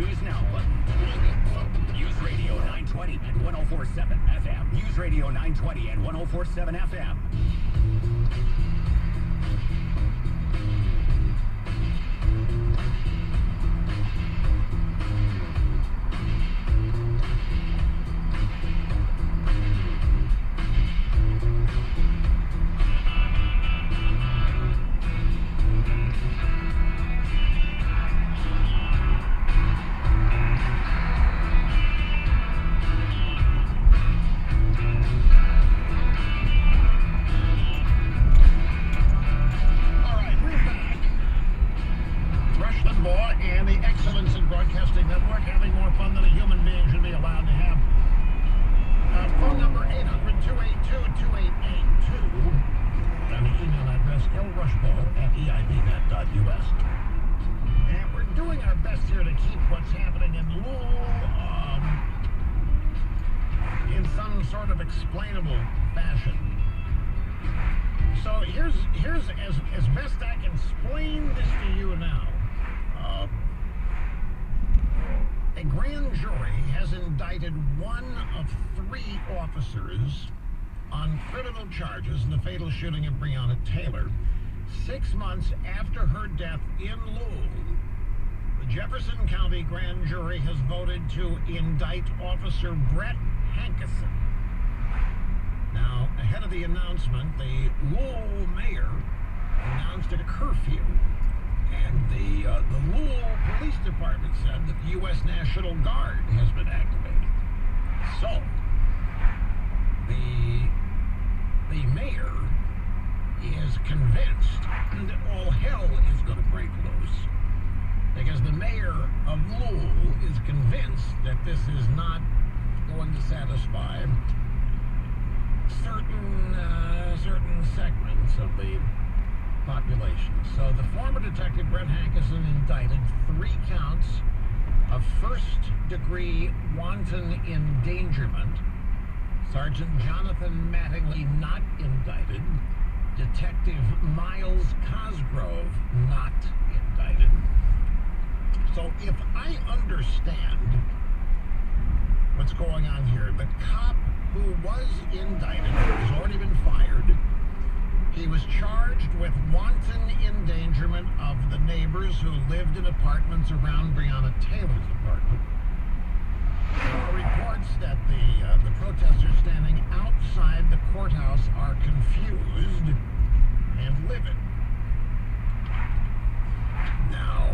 News Now button. News Radio 920 and 104.7 FM. News Radio 920 and 104.7 FM. And the Excellence in Broadcasting Network, having more fun than a human being should be allowed to have. Phone number 800-282-2882, and the email address lrushball@eibnet.us. And we're doing our best here to keep what's happening in Louisville in some sort of explainable fashion. So here's as best I can explain this to you now. A grand jury has indicted one of 3 officers on criminal charges in the fatal shooting of Breonna Taylor 6 months after her death in Louisville. The Jefferson County grand jury has voted to indict Officer Brett Hankerson. Now, ahead of the announcement, the Louisville mayor announced a curfew. And the Louisville Police Department said that the U.S. National Guard has been activated. So, the mayor is convinced that all hell is going to break loose. Because the mayor of Louisville is convinced that this is not going to satisfy certain segments of the population. So the former detective Brett Hankerson indicted 3 counts of first-degree wanton endangerment. Sergeant Jonathan Mattingly not indicted. Detective Miles Cosgrove not indicted. So if I understand what's going on here, the cop who was indicted has already been fired. He was charged with wanton endangerment of the neighbors who lived in apartments around Breonna Taylor's apartment. There are reports that the protesters standing outside the courthouse are confused and livid. Now,